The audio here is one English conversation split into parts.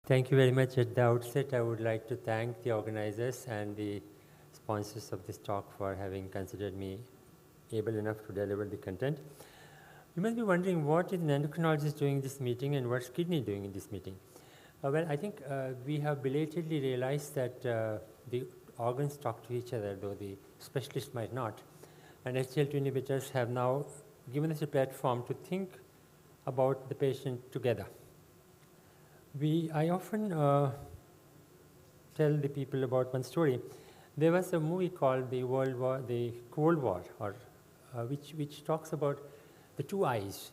Thank you very much. At the outset, I would like to thank the organizers and the sponsors of this talk for having considered me able enough to deliver the content. You must be wondering what is an endocrinologist doing in this meeting and what's kidney doing in this meeting. Well, I think we have belatedly realized that the organs talk to each other, though the specialist might not. And SGLT2 inhibitors have now given us a platform to think about the patient together. I often tell the people about one story. There was a movie called the Cold War, or which talks about the two eyes.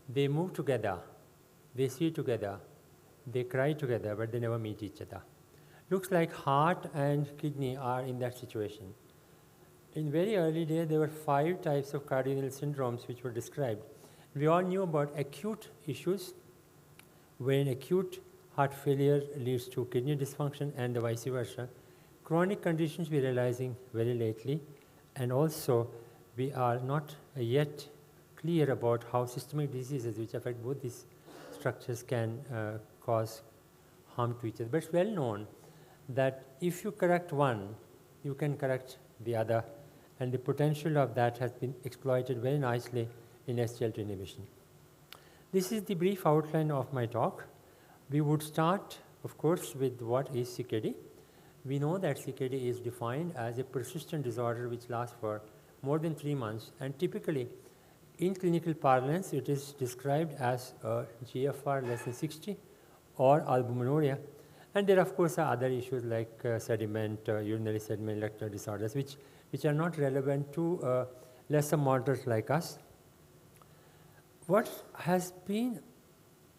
They move together, they see together, they cry together, but they never meet each other. Looks like heart and kidney are in that situation. In very early days, there were 5 types of cardiorenal syndromes which were described. We all knew about acute issues, when acute heart failure leads to kidney dysfunction and the vice versa. Chronic conditions we're realizing very lately, and also we are not yet clear about how systemic diseases which affect both these structures can cause harm to each other. But it's well known that if you correct one, you can correct the other, and the potential of that has been exploited very nicely in SGLT inhibition. This is the brief outline of my talk. We would start, of course, with what is CKD. We know that CKD is defined as a persistent disorder which lasts for more than 3 months, and typically in clinical parlance it is described as a GFR less than 60 or albuminuria. And there of course are other issues like sediment, urinary sediment electrolyte disorders which are not relevant to lesser moderates like us. What has been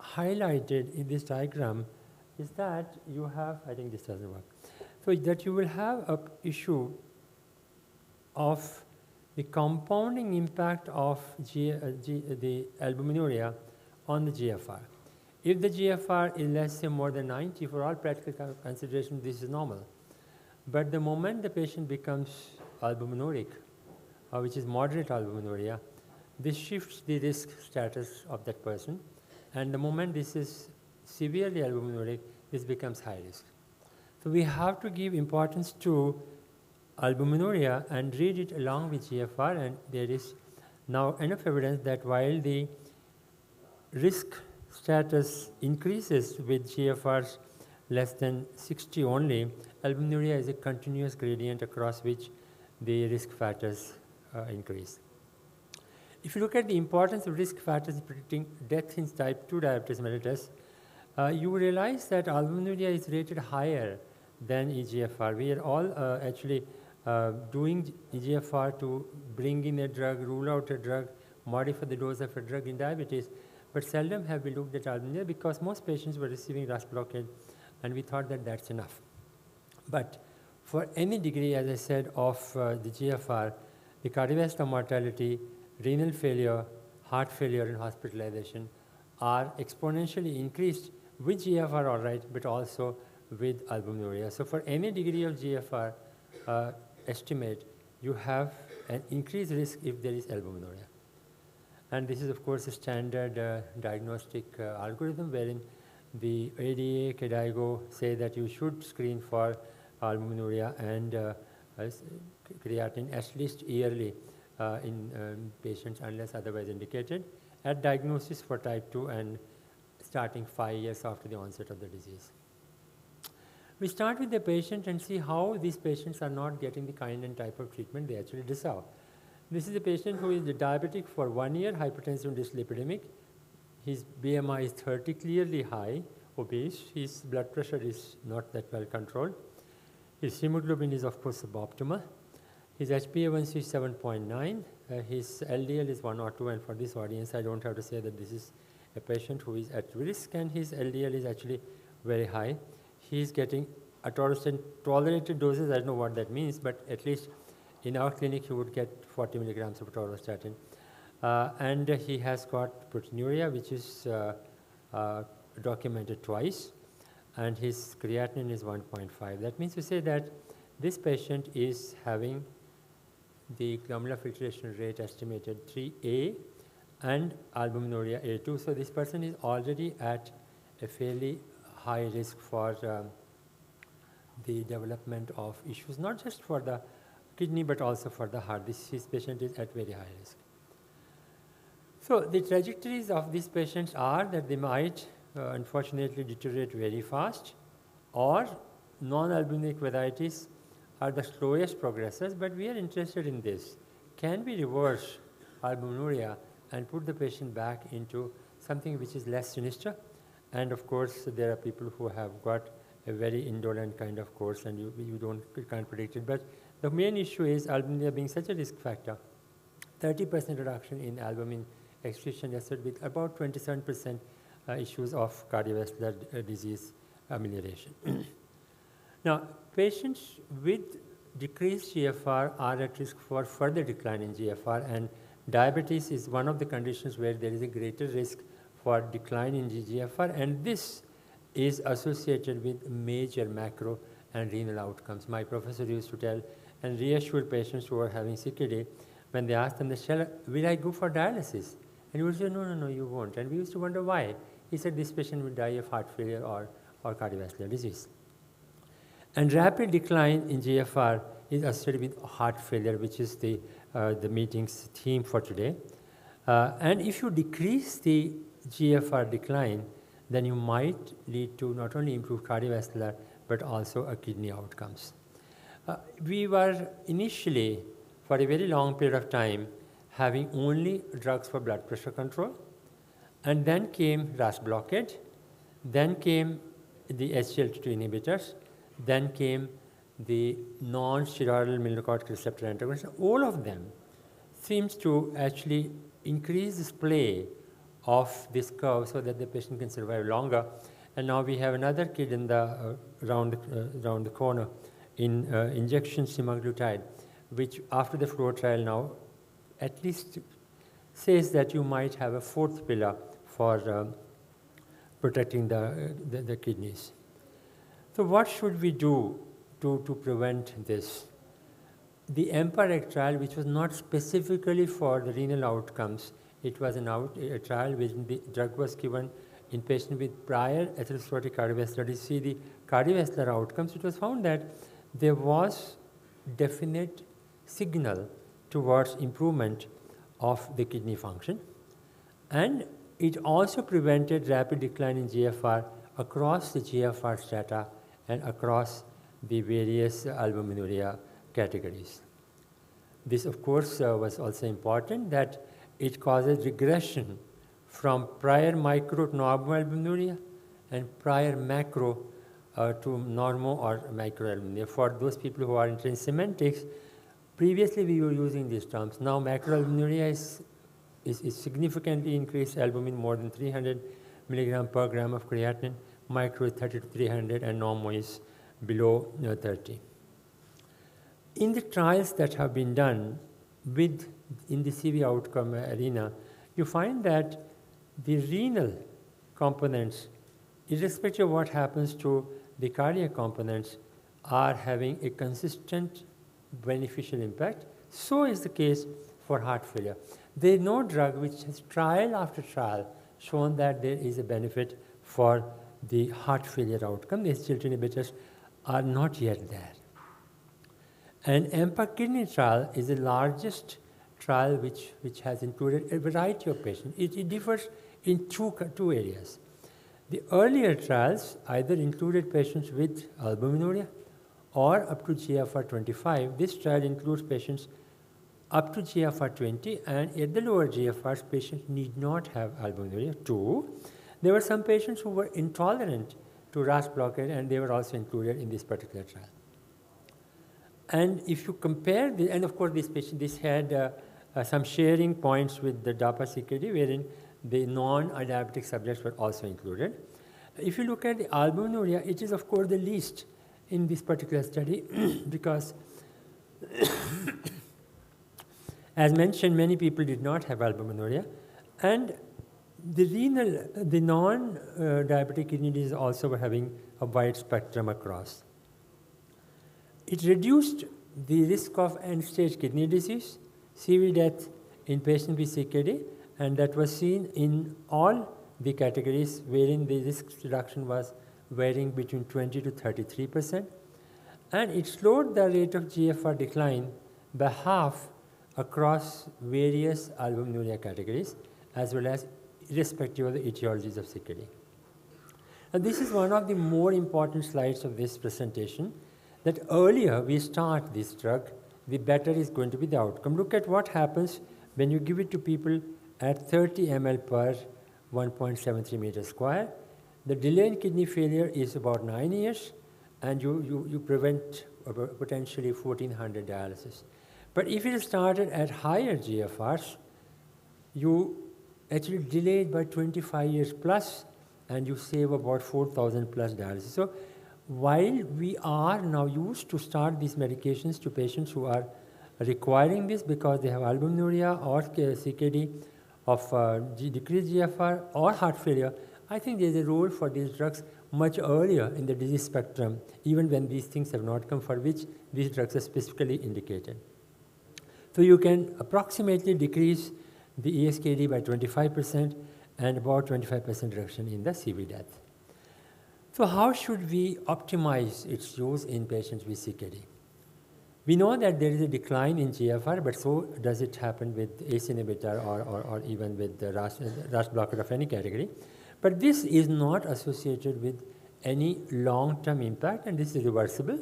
highlighted in this diagram is that you have, I think this doesn't work, so that you will have an issue of the compounding impact of the albuminuria on the GFR. If the GFR is less than more than 90, for all practical consideration, this is normal. But the moment the patient becomes albuminuric, which is moderate albuminuria, this shifts the risk status of that person, and the moment this is severely albuminuric, this becomes high risk. So we have to give importance to albuminuria and read it along with GFR, and there is now enough evidence that while the risk status increases with GFRs less than 60 only, albuminuria is a continuous gradient across which the risk factors increase. If you look at the importance of risk factors in predicting death in type 2 diabetes mellitus, you realize that albuminuria is rated higher than eGFR. We are all actually doing eGFR to bring in a drug, rule out a drug, modify the dose of a drug in diabetes, but seldom have we looked at albuminuria because most patients were receiving RAS blockade, and we thought that that's enough. But for any degree, as I said, of the GFR, the cardiovascular mortality, renal failure, heart failure, and hospitalization are exponentially increased with GFR, all right, but also with albuminuria. So for any degree of GFR estimate, you have an increased risk if there is albuminuria. And this is, of course, a standard diagnostic algorithm wherein the ADA, KDIGO say that you should screen for albuminuria and creatinine at least yearly in patients unless otherwise indicated at diagnosis for type 2 and starting 5 years after the onset of the disease. We start with the patient and see how these patients are not getting the kind and type of treatment they actually deserve. This is a patient who is diabetic for 1 year, hypertensive and dyslipidemic. His BMI is 30, clearly high, obese. His blood pressure is not that well controlled. His hemoglobin is of course suboptimal. His HbA1c is 7.9. His LDL is 1 or 2, and for this audience, I don't have to say that this is a patient who is at risk, and his LDL is actually very high. He is getting atorvastatin tolerated doses. I don't know what that means, but at least in our clinic, he would get 40 milligrams of atorvastatin. And he has got proteinuria, which is documented twice, and his creatinine is 1.5. That means to say that this patient is having the glomerular filtration rate estimated 3A and albuminuria A2. So this person is already at a fairly high risk for the development of issues, not just for the kidney but also for the heart. This patient is at very high risk. So the trajectories of these patients are that they might unfortunately deteriorate very fast, or non-albuminic varieties are the slowest progressors, but we are interested in this. Can we reverse albuminuria and put the patient back into something which is less sinister? And of course, there are people who have got a very indolent kind of course, and you can't predict it. But the main issue is albuminuria being such a risk factor. 30% reduction in albumin excretion associated with about 27% issues of cardiovascular disease amelioration. Now, patients with decreased GFR are at risk for further decline in GFR, and diabetes is one of the conditions where there is a greater risk for decline in GFR, and this is associated with major macro and renal outcomes. My professor used to tell and reassure patients who are having CKD, when they asked them, will I go for dialysis? And he would say, no, you won't. And we used to wonder why. He said, this patient will die of heart failure or cardiovascular disease. And rapid decline in GFR is associated with heart failure, which is the meeting's theme for today. And if you decrease the GFR decline, then you might lead to not only improved cardiovascular, but also kidney outcomes. We were initially, for a very long period of time, having only drugs for blood pressure control, and then came RAS blockade, then came the SGLT2 inhibitors, then came the non-steroidal mineralocorticoid receptor antagonists. All of them seems to actually increase display of this curve so that the patient can survive longer. And now we have another kid in the around the corner in injection semaglutide, which after the FLOW trial now at least says that you might have a fourth pillar for protecting the kidneys. So what should we do to prevent this? The EMPA-REG trial, which was not specifically for the renal outcomes, it was a trial where the drug was given in patients with prior atherosclerotic cardiovascular disease. See the cardiovascular outcomes, it was found that there was definite signal towards improvement of the kidney function, and it also prevented rapid decline in GFR across the GFR strata and across the various albuminuria categories. This, of course, was also important that it causes regression from prior micro to normal albuminuria and prior macro to normo or microalbuminuria. For those people who are interested in semantics, previously we were using these terms. Now macroalbuminuria is significantly increased albumin more than 300 milligram per gram of creatinine, micro is 30 to 300, and normo is below 30. In the trials that have been done in the CV outcome arena, you find that the renal components, irrespective of what happens to the cardiac components, are having a consistent beneficial impact. So is the case for heart failure. There is no drug which has trial after trial shown that there is a benefit for the heart failure outcome. The SGLT inhibitors are not yet there. And EMPA kidney trial is the largest trial which has included a variety of patients. It differs in two areas. The earlier trials either included patients with albuminuria or up to GFR 25. This trial includes patients up to GFR 20, and at the lower GFRs, patients need not have albuminuria. 2, there were some patients who were intolerant to RAS blockade, and they were also included in this particular trial. And if you compare, and of course this had some sharing points with the DAPA-CKD, wherein the non-diabetic subjects were also included. If you look at the albuminuria, it is of course the least in this particular study because as mentioned, many people did not have albuminuria, and the non-diabetic kidney disease also were having a wide spectrum across. It reduced the risk of end-stage kidney disease, CV death in patients with CKD, and that was seen in all the categories wherein the risk reduction was varying between 20 to 33%, and it slowed the rate of GFR decline by half across various albuminuria categories, as well as irrespective of the etiologies of CKD. And this is one of the more important slides of this presentation, that earlier we start this drug, the better is going to be the outcome. Look at what happens when you give it to people at 30 ml per 1.73 meters square. The delay in kidney failure is about 9 years, and you prevent potentially 1,400 dialysis. But if it started at higher GFRs, you actually delay it by 25 years plus, and you save about 4,000 plus dialysis. So while we are now used to start these medications to patients who are requiring this because they have albuminuria or CKD of decreased GFR or heart failure, I think there is a role for these drugs much earlier in the disease spectrum, even when these things have not come, for which these drugs are specifically indicated. So you can approximately decrease the ESKD by 25% and about 25% reduction in the CV death. So how should we optimize its use in patients with CKD? We know that there is a decline in GFR, but so does it happen with ACE inhibitor or even with the RAS blocker of any category. But this is not associated with any long-term impact, and this is reversible.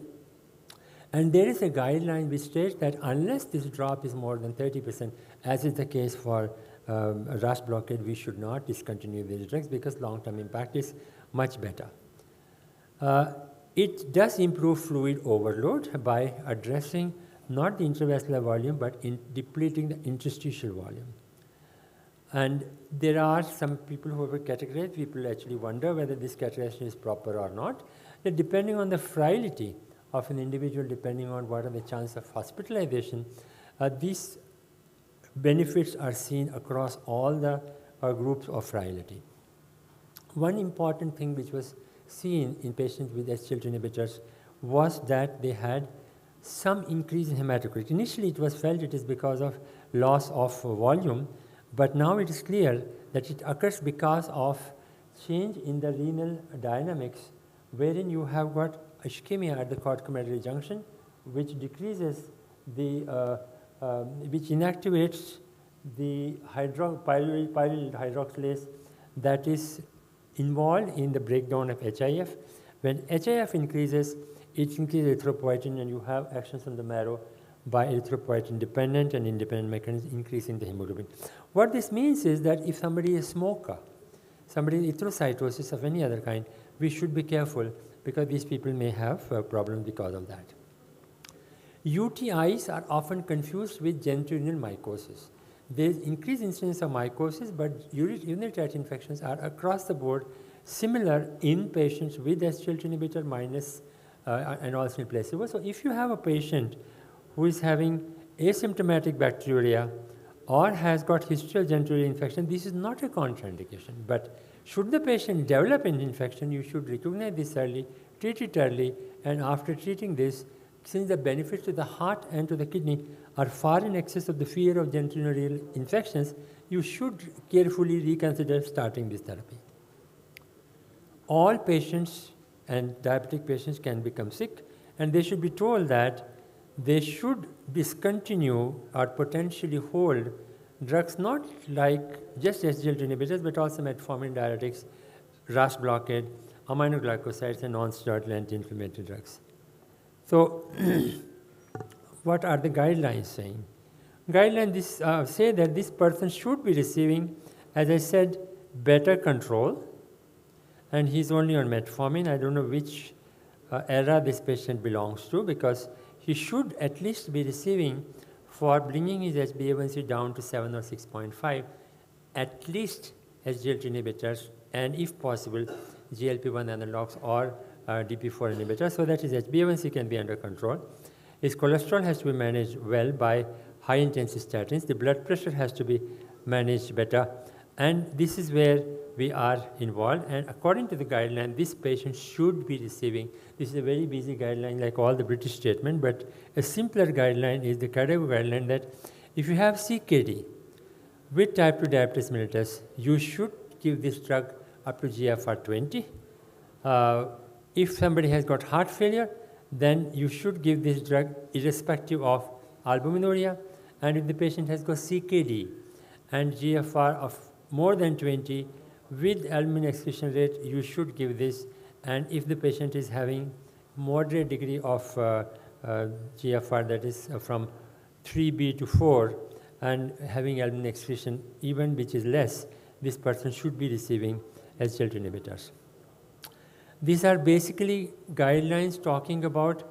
And there is a guideline which states that unless this drop is more than 30%, as is the case for RAS blockade, we should not discontinue these drugs because long-term impact is much better. It does improve fluid overload by addressing not the intravascular volume, but in depleting the interstitial volume. And there are some people who have categorized, people actually wonder whether this categorization is proper or not. That depending on the frailty of an individual, depending on what are the chances of hospitalization, these benefits are seen across all the groups of frailty. One important thing which was seen in patients with SGLT2 inhibitors was that they had some increase in hematocrit. Initially it was felt it is because of loss of volume, but now it is clear that it occurs because of change in the renal dynamics, wherein you have got ischemia at the corticomedullary junction, which decreases the, which inactivates the pyruvate hydroxylase that is involved in the breakdown of HIF. When HIF increases, it increases erythropoietin, and you have actions on the marrow by erythropoietin dependent and independent mechanisms increasing the hemoglobin. What this means is that if somebody is a smoker, somebody is erythrocytosis of any other kind, we should be careful because these people may have a problem because of that. UTIs are often confused with genitourinary mycosis. There is increased incidence of mycosis, but urinary tract infections are across the board similar in patients with SGLT inhibitor minus and also in placebo. So if you have a patient who is having asymptomatic bacteriuria or has got history of genitourinary infection, this is not a contraindication. But should the patient develop an infection, you should recognize this early, treat it early, and after treating this, since the benefits to the heart and to the kidney are far in excess of the fear of genitourinary infections, you should carefully reconsider starting this therapy. All patients and diabetic patients can become sick, and they should be told that they should discontinue or potentially hold drugs not like just SGLT inhibitors, but also metformin diuretics, RAS blockade, aminoglycosides, and non-steroidal anti-inflammatory drugs. So, what are the guidelines saying? Guidelines say that this person should be receiving, as I said, better control, and he's only on metformin. I don't know which era this patient belongs to, because he should at least be receiving, for bringing his HbA1c down to 7 or 6.5, at least SGLT inhibitors, and if possible, GLP-1 analogs or DP4 inhibitors, so that his HbA1c can be under control. His cholesterol has to be managed well by high-intensity statins. The blood pressure has to be managed better. And this is where we are involved. And according to the guideline, this patient should be receiving, this is a very busy guideline like all the British statement, but a simpler guideline is the KDIGO guideline that if you have CKD with type 2 diabetes mellitus, you should give this drug up to GFR 20. If somebody has got heart failure, then you should give this drug irrespective of albuminuria. And if the patient has got CKD and GFR of more than 20, with albumin excretion rate, you should give this. And if the patient is having moderate degree of GFR, that is from 3B to 4, and having albumin excretion even which is less, this person should be receiving SGLT inhibitors. These are basically guidelines talking about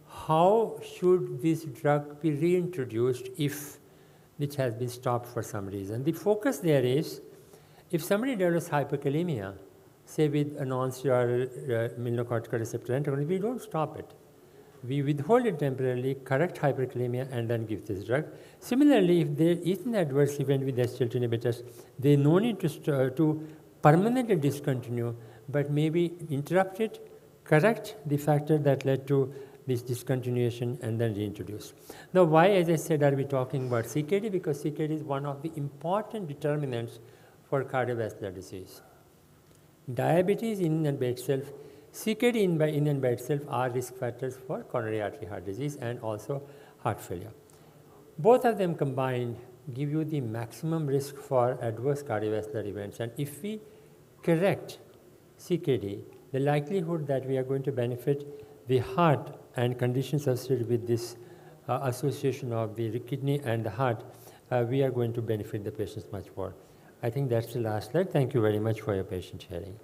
how should this drug be reintroduced if it has been stopped for some reason. The focus there is, if somebody develops hyperkalemia, say with a non-steroidal mineralocorticoid receptor antagonist, we don't stop it. We withhold it temporarily, correct hyperkalemia, and then give this drug. Similarly, if there is an adverse event with SGLT inhibitors, there is no need to permanently discontinue, but maybe interrupt it, correct the factor that led to this discontinuation, and then reintroduce. Now, why, as I said, are we talking about CKD? Because CKD is one of the important determinants for cardiovascular disease. Diabetes in and by itself, CKD in and by itself are risk factors for coronary artery heart disease and also heart failure. Both of them combined give you the maximum risk for adverse cardiovascular events. And if we correct CKD, the likelihood that we are going to benefit the heart and conditions associated with this association of the kidney and the heart, we are going to benefit the patients much more. I think that's the last slide. Thank you very much for your patient hearing.